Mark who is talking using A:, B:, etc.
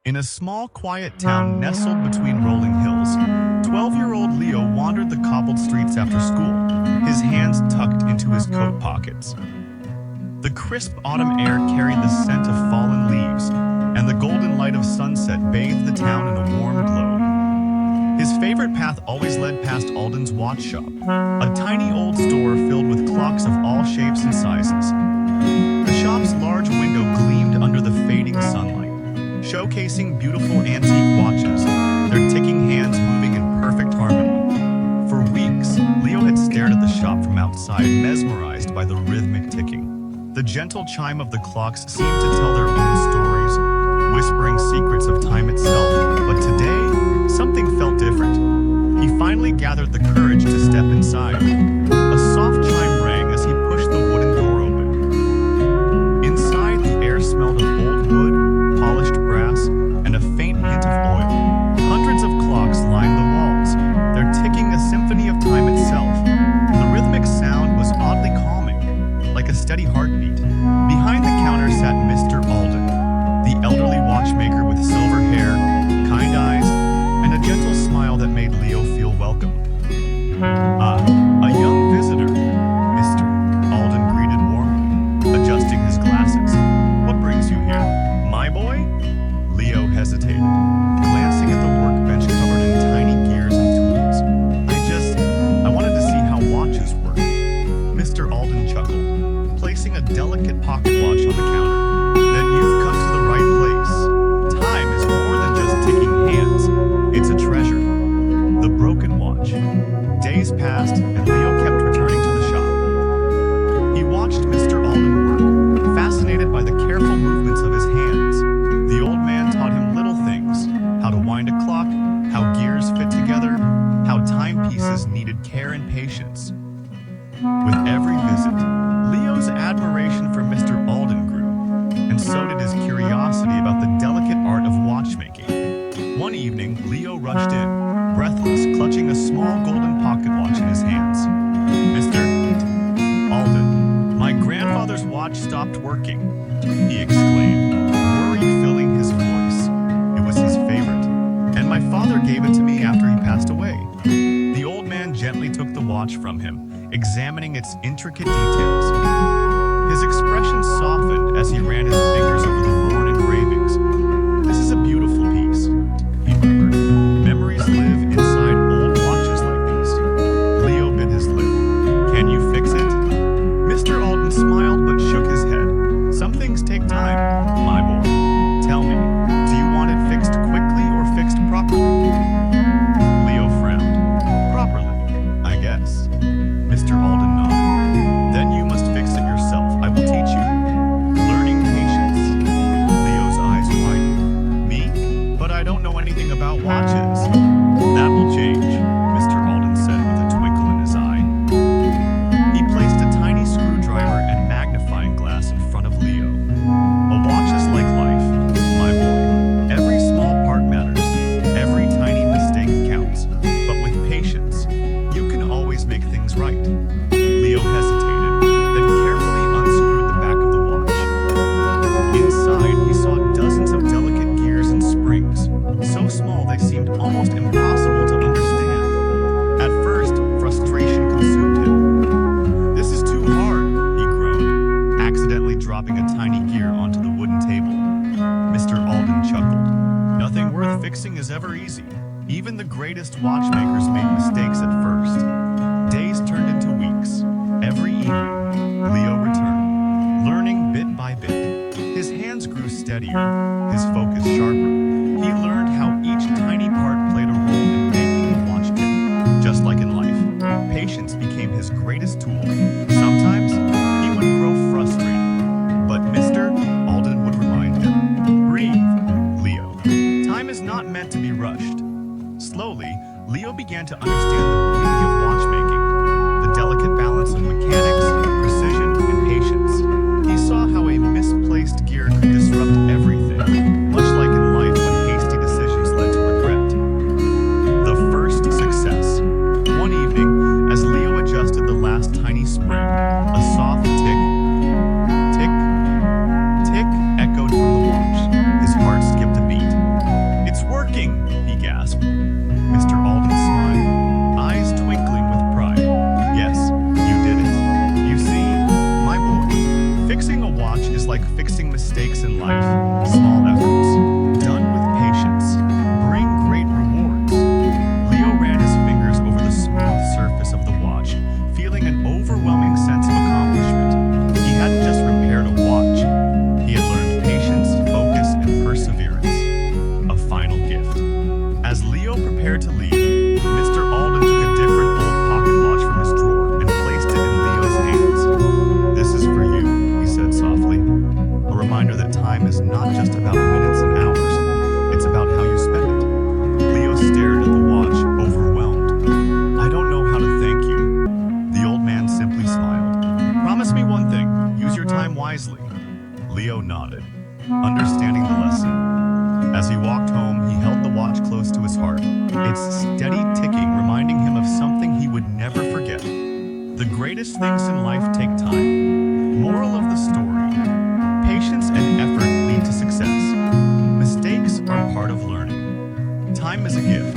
A: In a small, quiet town nestled between rolling hills, 12-year-old Leo wandered the cobbled streets after school, his hands tucked into his coat pockets. The crisp autumn air carried the scent of fallen leaves, and the golden light of sunset bathed the town in a warm glow. His favorite path always led past Alden's watch shop, a tiny old store filled with clocks of all shapes and sizes. The shop's large window gleamed under the fading sunlight, showcasing beautiful antique watches, their ticking hands moving in perfect harmony. For weeks, Leo had stared at the shop from outside, mesmerized by the rhythmic ticking. The gentle chime of the clocks seemed to tell their own stories, whispering secrets of time itself. But today, something felt different. He finally gathered the courage to step inside. A soft chime rang as he pushed the wooden door open. Inside, the air smelled of old wood, polished brass, and a faint hint of oil. Hundreds of clocks lined the walls, their ticking a symphony of time itself. The rhythmic sound was oddly calming, like a steady heartbeat. Behind the counter sat Mr. Alden, the elderly watchmaker with silver hair, kind eyes, and a gentle smile that made Leo feel welcome. A young visitor, Mr. Alden greeted warmly, adjusting his glasses. What brings you here? My boy? Leo hesitated, glancing at the workbench covered in tiny gears and tools. I wanted to see how watches work. Mr. Alden chuckled, placing a delicate pocket watch on the counter. Then you've come to the right place. Time is more than just ticking hands. It's a treasure. The broken watch. Days passed, and Leo kept returning to the shop. He watched Mr. Alden work, fascinated by the careful movements of his hands. The old man taught him little things: how to wind a clock, how gears fit together, how timepieces needed care and patience. With every visit, Leo's admiration for Mr. Alden grew, and so did his curiosity about the delicate art of watchmaking. One evening, Leo rushed in, breathless, clutching a small golden pocket watch in his hands. Mr. Alden, my grandfather's watch stopped working, he exclaimed, worry filling his voice. It was his favorite, and my father gave it to me after he passed away. The old man gently took the watch from him, examining its intricate details. His expression softened as he ran his fingers over the worn engravings. This is a beautiful piece, he murmured. Memories live inside old watches like these. Leo bit his lip. Can you fix it? Mr. Alden smiled but shook his head. Some things take time, my boy. Tell me, do you want it fixed quickly or fixed properly? Leo frowned. Properly, I guess. Mr. Alden nodded. Then you must fix it yourself. I will teach you. Learning patience. Leo's eyes widened. Me? But I don't know anything about watches. That will change, Mr. Alden said with a twinkle in his eye. He placed a tiny screwdriver and magnifying glass in front of Leo. A watch is like life, my boy. Every small part matters. Every tiny mistake counts. But with patience, you can always make things right. Leo hesitated, then carefully unscrewed the back of the watch. Inside, he saw dozens of delicate gears and springs, so small they seemed almost impossible to understand. At first, frustration consumed him. This is too hard, he groaned, accidentally dropping a tiny gear onto the wooden table. Mr. Alden chuckled. Nothing worth fixing is ever easy. Even the greatest watchmakers made mistakes at first. Days turned into weeks. Every evening, Leo returned, learning bit by bit. His hands grew steadier, his focus sharper. He learned how each tiny part played a role in making the watch tick. Just like in life, patience became his greatest tool. Sometimes, he would grow frustrated, but Mr. Alden would remind him, breathe, Leo. Time is not meant to be rushed. Slowly, Leo began to understand the beauty of watchmaking, the delicate balance of mechanics, precision, and patience. He saw how a misplaced gear could disrupt everything, much like in life when hasty decisions led to regret. The first success. One evening, as Leo adjusted the last tiny spring, a soft tick, tick, tick echoed from the watch. His heart skipped a beat. walked home, he held the watch close to his heart, its steady ticking reminding him of something he would never forget. The greatest things in life take time. Moral of the story: patience and effort lead to success. Mistakes are part of learning. Time is a gift.